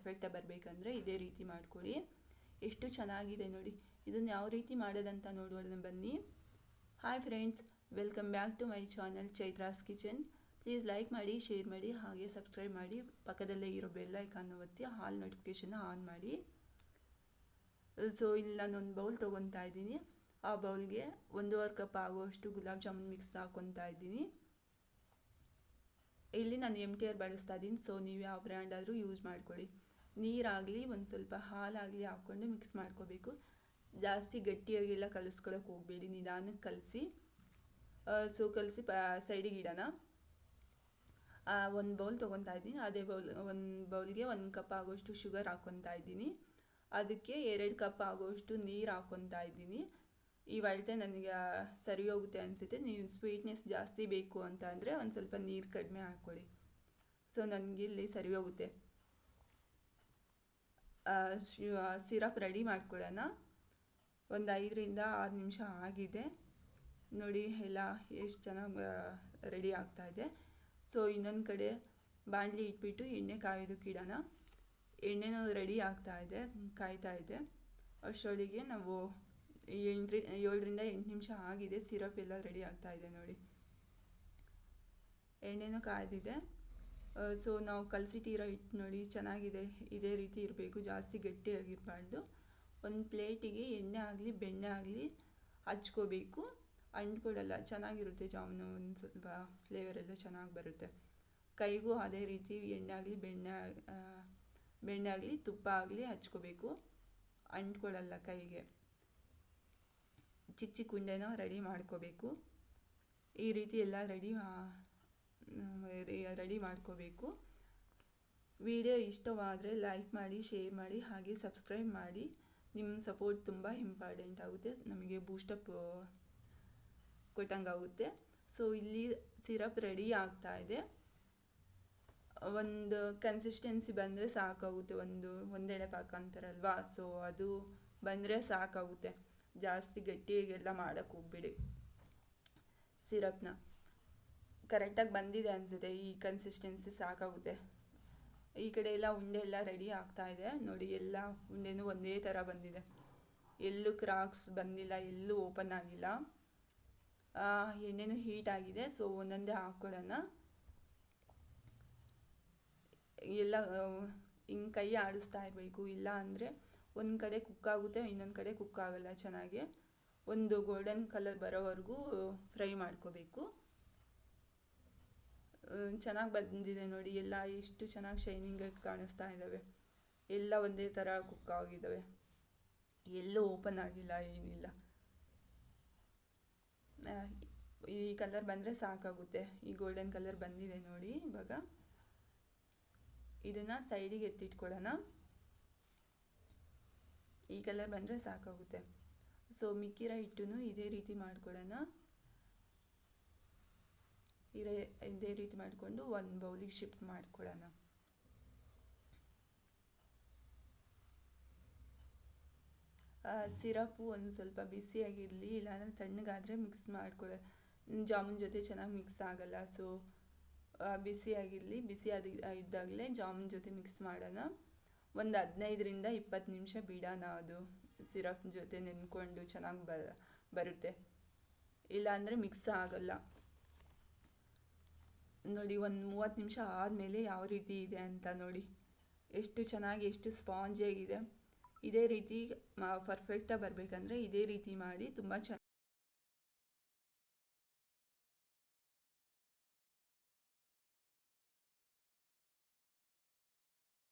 ಪರ್ಫೆಕ್ಟಾಗಿ ಬರಬೇಕಂದ್ರೆ ಇದೇ ರೀತಿ ಮಾಡ್ಕೊಳ್ಳಿ. ಎಷ್ಟು ಚೆನ್ನಾಗಿದೆ ನೋಡಿ. ಇದನ್ನು ಯಾವ ರೀತಿ ಮಾಡೋದಂತ ನೋಡೋಣ ಬನ್ನಿ. Hi friends, welcome back to my channel Chaitra's kitchen. Please like ಮಾಡಿ, ಶೇರ್ ಮಾಡಿ, ಹಾಗೆ ಸಬ್ಸ್ಕ್ರೈಬ್ ಮಾಡಿ. ಪಕ್ಕದಲ್ಲೇ ಇರೋ ಬೆಲ್ ಐಕಾನ್ ಒತ್ತಿ ಆಲ್ ನೋಟಿಫಿಕೇಷನ್ನ ಆನ್ ಮಾಡಿ. ಸೊ ಇಲ್ಲಿ ನಾನೊಂದು ಬೌಲ್ ತೊಗೊತಾ ಇದ್ದೀನಿ. ಆ ಬೌಲ್ಗೆ 1.5 ಕಪ್ ಆಗುವಷ್ಟು ಗುಲಾಬ್ ಜಾಮೂನ್ ಮಿಕ್ಸ್ ಹಾಕ್ಕೊತಾ ಇದ್ದೀನಿ. ಇಲ್ಲಿ ನಾನು MTR ಬಳಸ್ತಾ ಇದ್ದೀನಿ. ಸೊ ನೀವು ಯಾವ ಬ್ರ್ಯಾಂಡ್ ಆದರೂ ಯೂಸ್ ಮಾಡ್ಕೊಳ್ಳಿ. ನೀರಾಗಲಿ ಒಂದು ಸ್ವಲ್ಪ ಹಾಲಾಗಲಿ ಹಾಕ್ಕೊಂಡು ಮಿಕ್ಸ್ ಮಾಡ್ಕೋಬೇಕು. ಜಾಸ್ತಿ ಗಟ್ಟಿಯಾಗೆಲ್ಲ ಕಲಿಸ್ಕೊಳ್ಳೋಕೆ ಹೋಗಬೇಡಿ, ನಿಧಾನಕ್ಕೆ ಕಲಸಿ. ಸೊ ಕಲಸಿ ಸೈಡಿಗೆ ಇಡೋಣ. ಒಂದು ಬೌಲ್ ತೊಗೊತಾ ಇದ್ದೀನಿ. ಅದೇ ಒಂದು ಬೌಲ್ಗೆ 1 ಕಪ್ ಆಗೋಷ್ಟು ಶುಗರ್ ಹಾಕ್ಕೊತಾ ಇದ್ದೀನಿ. ಅದಕ್ಕೆ 2 ಕಪ್ ಆಗೋಷ್ಟು ನೀರು ಹಾಕ್ಕೊತಾ ಇದ್ದೀನಿ. ಈ ಅಳತೆ ನನಗೆ ಸರಿ ಹೋಗುತ್ತೆ ಅನಿಸುತ್ತೆ. ನೀವು ಸ್ವೀಟ್ನೆಸ್ ಜಾಸ್ತಿ ಬೇಕು ಅಂತ ಅಂದರೆ ಒಂದು ಸ್ವಲ್ಪ ನೀರು ಕಡಿಮೆ ಹಾಕ್ಕೊಳ್ಳಿ. ಸೊ ನನಗೆ ಇಲ್ಲಿ ಸರಿ ಹೋಗುತ್ತೆ. ಸಿರಪ್ ರೆಡಿ ಮಾಡ್ಕೊಳ್ಳೋಣ. ಒಂದು 5ರಿಂದ 6 ನಿಮಿಷ ಆಗಿದೆ ನೋಡಿ. ಎಲ್ಲ ಎಷ್ಟು ಚೆನ್ನಾಗಿ ರೆಡಿ ಆಗ್ತಾಯಿದೆ. ಸೊ ಇನ್ನೊಂದು ಕಡೆ ಬಾಣಲಿ ಇಟ್ಬಿಟ್ಟು ಎಣ್ಣೆ ಕಾಯೋದಕ್ಕೆ ಇಡೋಣ. ಎಣ್ಣೆನೂ ರೆಡಿ ಆಗ್ತಾಯಿದೆ, ಕಾಯ್ತಾ ಇದೆ. ಅಷ್ಟರೊಳಗೆ ನಾವು 7ರಿಂದ 8 ನಿಮಿಷ ಆಗಿದೆ. ಸಿರಪ್ ಎಲ್ಲ ರೆಡಿ ಆಗ್ತಾಯಿದೆ ನೋಡಿ. ಎಣ್ಣೆನೂ ಕಾಯ್ದಿದೆ. ಸೊ ನಾವು ಕಲಸಿಟ್ಟಿರೋ ಹಿಟ್ಟು ನೋಡಿ ಚೆನ್ನಾಗಿದೆ. ಇದೇ ರೀತಿ ಇರಬೇಕು, ಜಾಸ್ತಿ ಗಟ್ಟಿಯಾಗಿರಬಾರ್ದು. ಒಂದು ಪ್ಲೇಟಿಗೆ ಎಣ್ಣೆ ಆಗಲಿ ಬೆಣ್ಣೆ ಆಗಲಿ ಹಚ್ಕೋಬೇಕು. ಅಂಟ್ಕೊಳ್ಳಲ್ಲ, ಚೆನ್ನಾಗಿರುತ್ತೆ ಜಾಮೂನು. ಒಂದು ಸ್ವಲ್ಪ ಫ್ಲೇವರ್ ಎಲ್ಲ ಚೆನ್ನಾಗಿ ಬರುತ್ತೆ. ಕೈಗೂ ಅದೇ ರೀತಿ ಎಣ್ಣೆ ಆಗಲಿ ಬೆಣ್ಣೆ ಆಗಲಿ ತುಪ್ಪ ಆಗಲಿ ಹಚ್ಕೋಬೇಕು, ಅಂಟ್ಕೊಳ್ಳಲ್ಲ ಕೈಗೆ. ಚಿಕ್ಕ ಚಿಕ್ಕ ಉಂಡೆನ ರೆಡಿ ಮಾಡ್ಕೋಬೇಕು. ಈ ರೀತಿ ಎಲ್ಲ ರೆಡಿ ಮಾಡ್ಕೋಬೇಕು. ವಿಡಿಯೋ ಇಷ್ಟವಾದರೆ ಲೈಕ್ ಮಾಡಿ, ಶೇರ್ ಮಾಡಿ, ಹಾಗೆ ಸಬ್ಸ್ಕ್ರೈಬ್ ಮಾಡಿ. ನಿಮ್ಮ ಸಪೋರ್ಟ್ ತುಂಬ ಇಂಪಾರ್ಟೆಂಟ್ ಆಗುತ್ತೆ, ನಮಗೆ ಬೂಸ್ಟಪ್ ಕೊಟ್ಟಂಗಾಗುತ್ತೆ. ಸೊ ಇಲ್ಲಿ ಸಿರಪ್ ರೆಡಿ ಆಗ್ತಾಯಿದೆ. ಒಂದು ಕನ್ಸಿಸ್ಟೆನ್ಸಿ ಬಂದರೆ ಸಾಕಾಗುತ್ತೆ. ಒಂದೆಡೆ ಪಾಕ ಅಂತಾರಲ್ವಾ, ಸೊ ಅದು ಬಂದರೆ ಸಾಕಾಗುತ್ತೆ. ಜಾಸ್ತಿ ಗಟ್ಟಿಯಾಗೆಲ್ಲ ಮಾಡೋಕ್ಕೆ ಹೋಗ್ಬೇಡಿ. ಸಿರಪ್ನ ಕರೆಕ್ಟಾಗಿ ಬಂದಿದೆ ಅನಿಸುತ್ತೆ. ಈ ಕನ್ಸಿಸ್ಟೆನ್ಸಿ ಸಾಕಾಗುತ್ತೆ. ಈ ಕಡೆ ಎಲ್ಲ ಉಂಡೆ ಎಲ್ಲ ರೆಡಿ ಆಗ್ತಾಯಿದೆ ನೋಡಿ. ಎಲ್ಲ ಉಂಡೆನೂ ಒಂದೇ ಥರ ಬಂದಿದೆ, ಎಲ್ಲೂ ಕ್ರಾಕ್ಸ್ ಬಂದಿಲ್ಲ, ಎಲ್ಲೂ ಓಪನ್ ಆಗಿಲ್ಲ. ಎಣ್ಣೆನೂ ಹೀಟ್ ಆಗಿದೆ. ಸೊ ಒಂದೊಂದೇ ಹಾಕ್ಕೊಳ್ಳೋಣ. ಎಲ್ಲ ಹಿಂಗೆ ಕೈ ಆಡಿಸ್ತಾ ಇರಬೇಕು, ಇಲ್ಲ ಅಂದರೆ ಒಂದು ಕಡೆ ಕುಕ್ ಆಗುತ್ತೆ, ಇನ್ನೊಂದು ಕಡೆ ಕುಕ್ ಆಗೋಲ್ಲ ಚೆನ್ನಾಗಿ. ಒಂದು ಗೋಲ್ಡನ್ ಕಲರ್ ಬರೋವರೆಗೂ ಫ್ರೈ ಮಾಡ್ಕೋಬೇಕು. ಚೆನ್ನಾಗಿ ಬಂದಿದೆ ನೋಡಿ. ಎಲ್ಲ ಎಷ್ಟು ಚೆನ್ನಾಗಿ ಶೈನಿಂಗಾಗಿ ಕಾಣಿಸ್ತಾ ಇದ್ದಾವೆ. ಎಲ್ಲ ಒಂದೇ ಥರ ಕುಕ್ ಆಗಿದ್ದಾವೆ, ಎಲ್ಲೂ ಓಪನ್ ಆಗಿಲ್ಲ, ಏನಿಲ್ಲ. ಈ ಕಲರ್ ಬಂದರೆ ಸಾಕಾಗುತ್ತೆ. ಈ ಗೋಲ್ಡನ್ ಕಲರ್ ಬಂದಿದೆ ನೋಡಿ. ಇವಾಗ ಇದನ್ನು ಸೈಡಿಗೆ ಎತ್ತಿಟ್ಕೊಳ್ಳೋಣ. ಈ ಕಲರ್ ಬಂದರೆ ಸಾಕಾಗುತ್ತೆ. ಸೊ ಮಿಕ್ಕಿರೋ ಹಿಟ್ಟನ್ನು ಇದೇ ರೀತಿ ಮಾಡ್ಕೊಳ್ಳೋಣ. ಇದೇ ರೀತಿ ಮಾಡಿಕೊಂಡು ಒಂದು ಬೌಲಿಗೆ ಶಿಫ್ಟ್ ಮಾಡ್ಕೊಳ್ಳೋಣ. ಸಿರಪ್ಪು ಒಂದು ಸ್ವಲ್ಪ ಬಿಸಿಯಾಗಿರಲಿ, ಇಲ್ಲಾಂದರೆ ತಣ್ಣಗಾದರೆ ಮಿಕ್ಸ್ ಮಾಡ್ಕೊಳ್ಳೋ ಜಾಮೂನ್ ಜೊತೆ ಚೆನ್ನಾಗಿ ಮಿಕ್ಸ್ ಆಗೋಲ್ಲ. ಸೊ ಬಿಸಿಯಾಗಿರಲಿ, ಇದ್ದಾಗಲೇ ಜಾಮೂನ್ ಜೊತೆ ಮಿಕ್ಸ್ ಮಾಡೋಣ. ಒಂದು 15ರಿಂದ 20 ನಿಮಿಷ ಬಿಡೋಣ. ಅದು ಸಿರಪ್ ಜೊತೆ ನೆನ್ಕೊಂಡು ಚೆನ್ನಾಗಿ ಬರುತ್ತೆ, ಇಲ್ಲಾಂದರೆ ಮಿಕ್ಸ್ ಆಗೋಲ್ಲ ನೋಡಿ. ಒಂದು 30 ನಿಮಿಷ ಆದಮೇಲೆ ಯಾವ ರೀತಿ ಇದೆ ಅಂತ ನೋಡಿ. ಎಷ್ಟು ಚೆನ್ನಾಗಿ, ಎಷ್ಟು ಸ್ಪಾಂಜಿಯಾಗಿದೆ. ಇದೇ ರೀತಿ ಪರ್ಫೆಕ್ಟಾಗಿ ಬರಬೇಕಂದ್ರೆ ಇದೇ ರೀತಿ ಮಾಡಿ. ತುಂಬ ಚೆನ್ನಾಗಿ